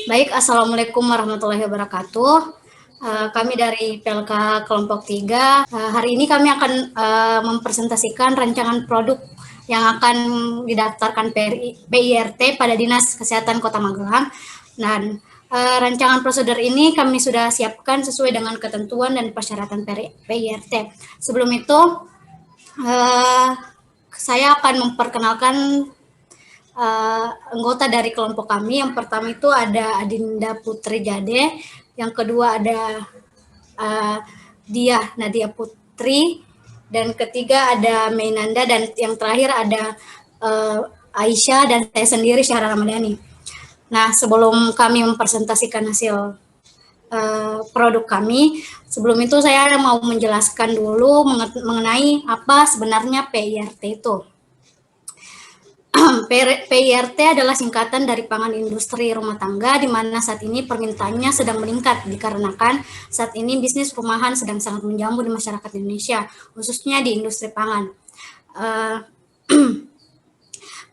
Baik, Assalamualaikum warahmatullahi wabarakatuh. Kami dari PLK Kelompok 3. Hari ini kami akan mempresentasikan rancangan produk yang akan didaftarkan PIRT pada Dinas Kesehatan Kota Magelang. Dan rancangan prosedur ini kami sudah siapkan sesuai dengan ketentuan dan persyaratan PIRT. Sebelum itu, saya akan memperkenalkan anggota dari kelompok kami. Yang pertama itu ada Adinda Putri Jade, yang kedua ada Dia Nadia Putri, dan ketiga ada Mainanda, dan yang terakhir ada Aisyah dan saya sendiri Syahra Ramadhani. Nah, sebelum kami mempresentasikan hasil produk kami, sebelum itu saya mau menjelaskan dulu mengenai apa sebenarnya PIRT itu. PIRT adalah singkatan dari pangan industri rumah tangga, di mana saat ini permintaannya sedang meningkat dikarenakan saat ini bisnis rumahan sedang sangat menjamur di masyarakat Indonesia, khususnya di industri pangan.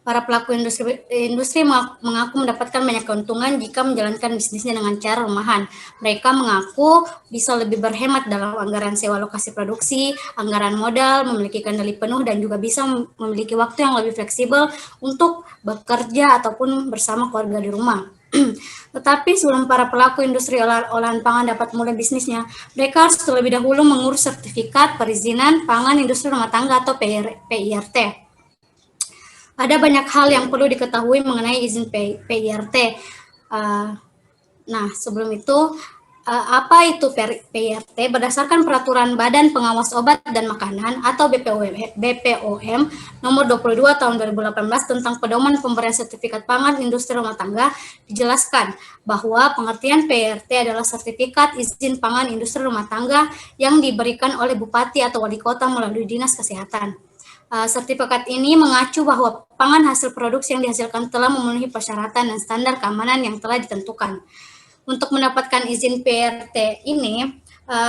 Para pelaku industri mengaku mendapatkan banyak keuntungan jika menjalankan bisnisnya dengan cara rumahan. Mereka mengaku bisa lebih berhemat dalam anggaran sewa lokasi produksi, anggaran modal, memiliki kendali penuh, dan juga bisa memiliki waktu yang lebih fleksibel untuk bekerja ataupun bersama keluarga di rumah. Tetapi sebelum para pelaku industri olahan pangan dapat mulai bisnisnya, mereka harus terlebih dahulu mengurus sertifikat perizinan pangan industri rumah tangga atau PIRT. Ada banyak hal yang perlu diketahui mengenai izin PIRT. Nah, sebelum itu, apa itu PIRT? Berdasarkan Peraturan Badan Pengawas Obat dan Makanan atau BPOM nomor 22 tahun 2018 tentang pedoman pemberian sertifikat pangan industri rumah tangga, dijelaskan bahwa pengertian PIRT adalah sertifikat izin pangan industri rumah tangga yang diberikan oleh Bupati atau Wali Kota melalui Dinas Kesehatan. Sertifikat ini mengacu bahwa pangan hasil produksi yang dihasilkan telah memenuhi persyaratan dan standar keamanan yang telah ditentukan. Untuk mendapatkan izin PIRT ini,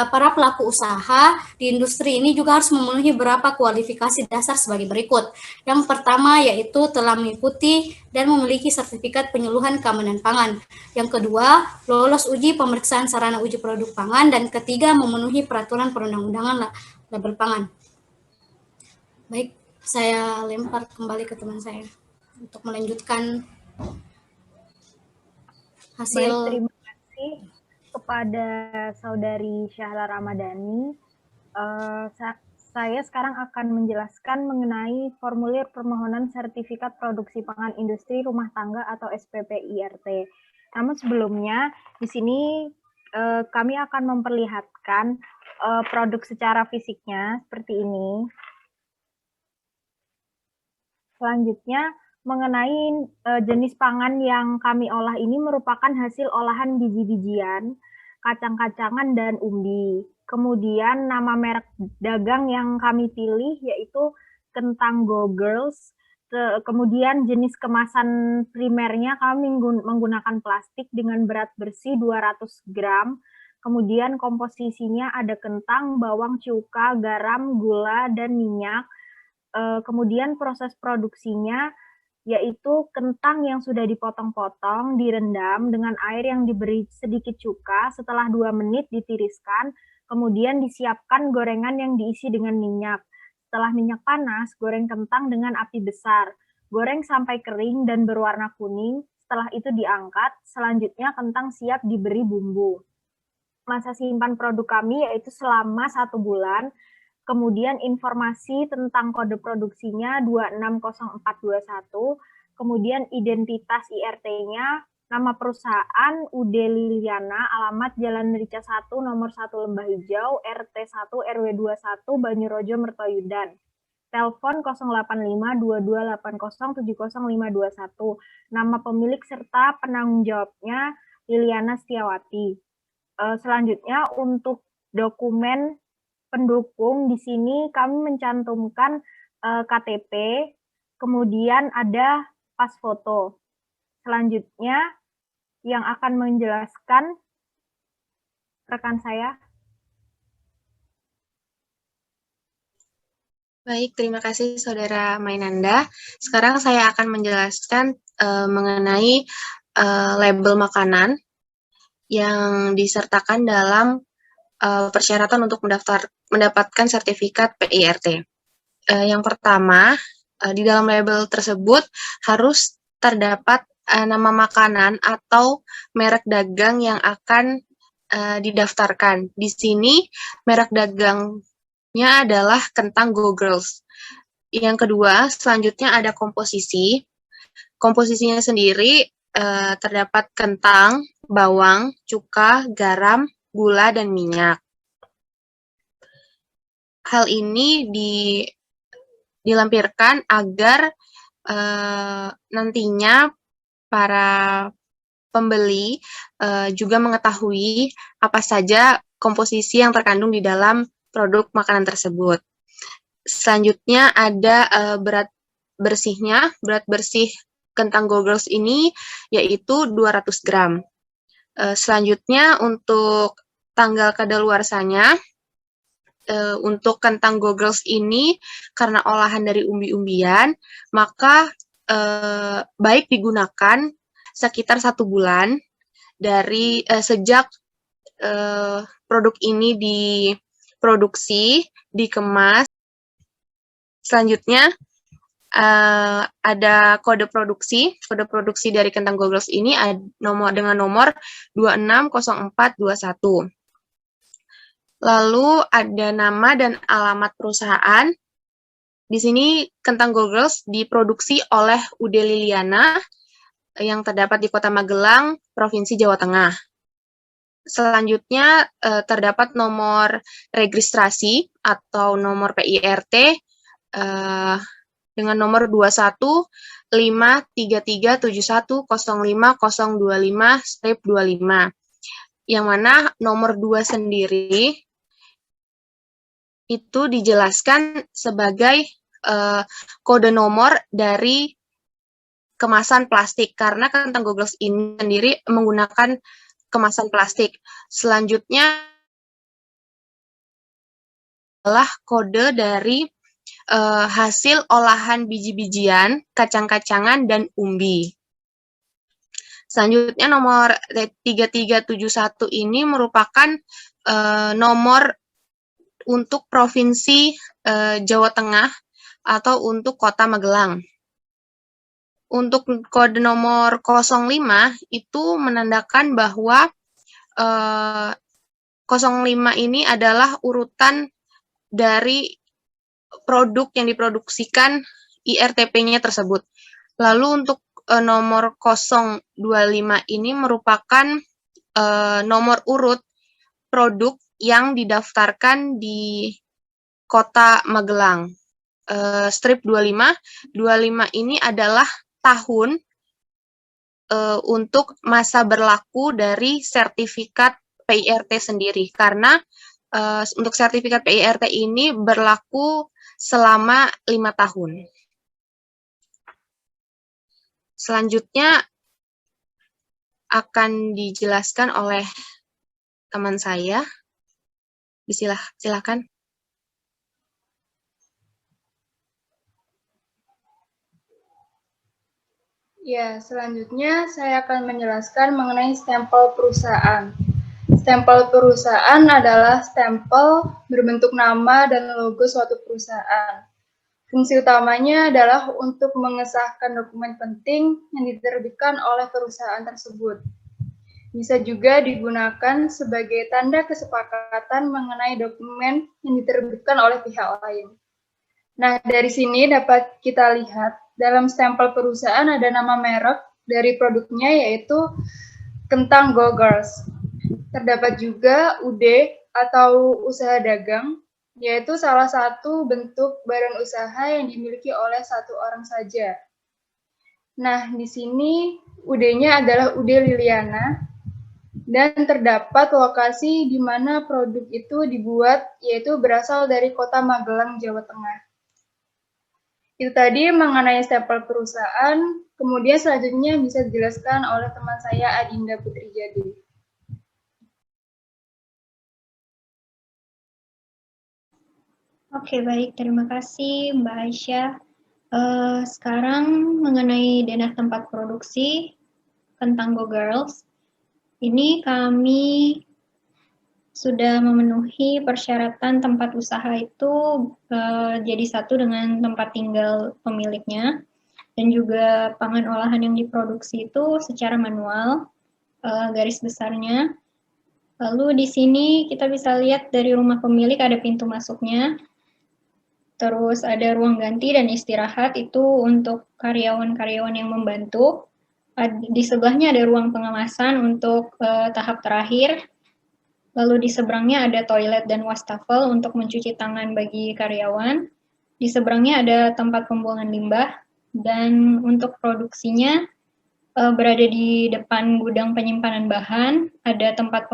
para pelaku usaha di industri ini juga harus memenuhi beberapa kualifikasi dasar sebagai berikut. Yang pertama yaitu telah mengikuti dan memiliki sertifikat penyuluhan keamanan pangan. Yang kedua, lolos uji pemeriksaan sarana uji produk pangan. Dan ketiga, memenuhi peraturan perundang-undangan label pangan. Baik, saya lempar kembali ke teman saya untuk melanjutkan hasil. Baik, terima kasih kepada Saudari Syahra Ramadhani. Saya sekarang akan menjelaskan mengenai formulir permohonan sertifikat produksi pangan industri rumah tangga atau SPPIRT. Namun sebelumnya, di sini kami akan memperlihatkan produk secara fisiknya seperti ini. Selanjutnya, mengenai jenis pangan yang kami olah ini merupakan hasil olahan biji-bijian, kacang-kacangan, dan umbi. Kemudian nama merek dagang yang kami pilih yaitu Kentang Go Girls. Kemudian jenis kemasan primernya kami menggunakan plastik dengan berat bersih 200 gram. Kemudian komposisinya ada kentang, bawang, cuka, garam, gula, dan minyak. Kemudian proses produksinya yaitu kentang yang sudah dipotong-potong, direndam dengan air yang diberi sedikit cuka, setelah 2 menit ditiriskan, kemudian disiapkan gorengan yang diisi dengan minyak. Setelah minyak panas, goreng kentang dengan api besar. Goreng sampai kering dan berwarna kuning, setelah itu diangkat, selanjutnya kentang siap diberi bumbu. Masa simpan produk kami yaitu selama 1 bulan, kemudian informasi tentang kode produksinya 260421, kemudian identitas IRT-nya, nama perusahaan UD Liliana, alamat Jalan Merica 1, nomor 1 Lembah Hijau, RT 1 RW 21 Banyurojo Mertoyudan. Telepon 08522807051. Nama pemilik serta penanggung jawabnya Liliana Setiawati. Selanjutnya untuk dokumen pendukung di sini kami mencantumkan KTP, kemudian ada pas foto. Selanjutnya yang akan menjelaskan rekan saya. Baik, terima kasih Saudara Mainanda. Sekarang saya akan menjelaskan mengenai label makanan yang disertakan dalam persyaratan untuk mendapatkan sertifikat PIRT. Yang pertama, di dalam label tersebut harus terdapat nama makanan atau merek dagang yang akan didaftarkan. Di sini merek dagangnya adalah kentang Go Girls. Yang kedua, selanjutnya ada komposisi. Komposisinya sendiri terdapat kentang, bawang, cuka, garam, gula, dan minyak. Hal ini dilampirkan agar nantinya para pembeli juga mengetahui apa saja komposisi yang terkandung di dalam produk makanan tersebut. Selanjutnya ada berat bersih kentang Go Girls ini yaitu 200 gram. Selanjutnya untuk tanggal kadaluarsanya, untuk kentang Go Girls ini karena olahan dari umbi-umbian, maka baik digunakan sekitar 1 bulan dari sejak produk ini diproduksi, dikemas. Selanjutnya ada kode produksi dari kentang Go Girls ini dengan nomor 260421. Lalu ada nama dan alamat perusahaan. Di sini kentang Go Girls diproduksi oleh UD Liliana yang terdapat di Kota Magelang, Provinsi Jawa Tengah. Selanjutnya terdapat nomor registrasi atau nomor PIRT dengan nomor 215337105025-25, yang mana nomor 2 sendiri itu dijelaskan sebagai kode nomor dari kemasan plastik, karena kentang Go Girls ini sendiri menggunakan kemasan plastik. Selanjutnya adalah kode dari hasil olahan biji-bijian, kacang-kacangan, dan umbi. Selanjutnya nomor 3371 ini merupakan nomor untuk Provinsi Jawa Tengah atau untuk Kota Magelang. Untuk kode nomor 05 itu menandakan bahwa 05 ini adalah urutan dari produk yang diproduksikan IRTP-nya tersebut. Lalu untuk nomor 025 ini merupakan nomor urut produk yang didaftarkan di Kota Magelang. Strip 25 ini adalah tahun untuk masa berlaku dari sertifikat PIRT sendiri, karena untuk sertifikat PIRT ini berlaku selama 5 tahun. Selanjutnya akan dijelaskan oleh teman saya. Silakan. Ya, selanjutnya saya akan menjelaskan mengenai stempel perusahaan. Stempel perusahaan adalah stempel berbentuk nama dan logo suatu perusahaan. Fungsi utamanya adalah untuk mengesahkan dokumen penting yang diterbitkan oleh perusahaan tersebut. Bisa juga digunakan sebagai tanda kesepakatan mengenai dokumen yang diterbitkan oleh pihak lain. Nah, dari sini dapat kita lihat dalam stempel perusahaan ada nama merek dari produknya yaitu kentang Go Girls. Terdapat juga UD atau usaha dagang, yaitu salah satu bentuk badan usaha yang dimiliki oleh satu orang saja. Nah, di sini UD-nya adalah UD Liliana, dan terdapat lokasi di mana produk itu dibuat, yaitu berasal dari Kota Magelang, Jawa Tengah. Itu tadi mengenai stempel perusahaan, kemudian selanjutnya bisa dijelaskan oleh teman saya Adinda Putri Jadi. Oke, baik. Terima kasih Mbak Aisyah. Sekarang mengenai denah tempat produksi, Kentang Go Girls. Ini kami sudah memenuhi persyaratan tempat usaha itu jadi satu dengan tempat tinggal pemiliknya, dan juga pangan olahan yang diproduksi itu secara manual, garis besarnya. Lalu di sini kita bisa lihat dari rumah pemilik ada pintu masuknya, terus ada ruang ganti dan istirahat itu untuk karyawan-karyawan yang membantu. Di sebelahnya ada ruang pengemasan untuk tahap terakhir. Lalu di seberangnya ada toilet dan wastafel untuk mencuci tangan bagi karyawan. Di seberangnya ada tempat pembuangan limbah, dan untuk produksinya berada di depan gudang penyimpanan bahan, ada tempat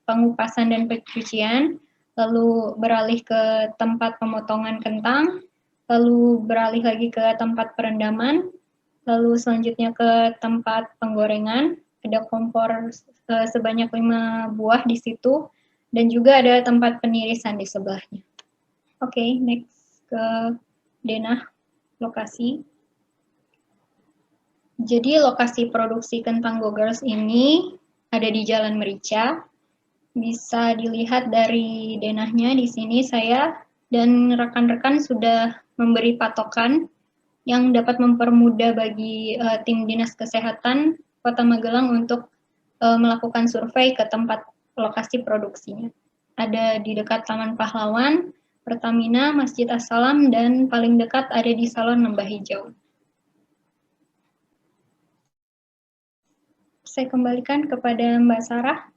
pengupasan dan pencucian, lalu beralih ke tempat pemotongan kentang, lalu beralih lagi ke tempat perendaman, lalu selanjutnya ke tempat penggorengan, ada kompor sebanyak 5 buah di situ, dan juga ada tempat penirisan di sebelahnya. Oke, next ke denah lokasi. Jadi lokasi produksi kentang Go Girls ini ada di Jalan Merica. Bisa dilihat dari denahnya di sini saya dan rekan-rekan sudah memberi patokan yang dapat mempermudah bagi tim Dinas Kesehatan Kota Magelang untuk melakukan survei ke tempat lokasi produksinya. Ada di dekat Taman Pahlawan, Pertamina, Masjid As-Salam, dan paling dekat ada di Salon Lembah Hijau. Saya kembalikan kepada Mbak Sarah.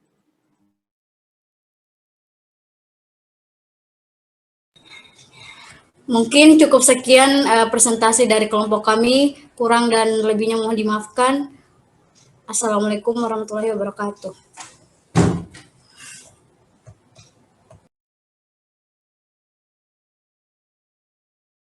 Mungkin cukup sekian presentasi dari kelompok kami, kurang dan lebihnya mohon dimaafkan. Assalamualaikum warahmatullahi wabarakatuh.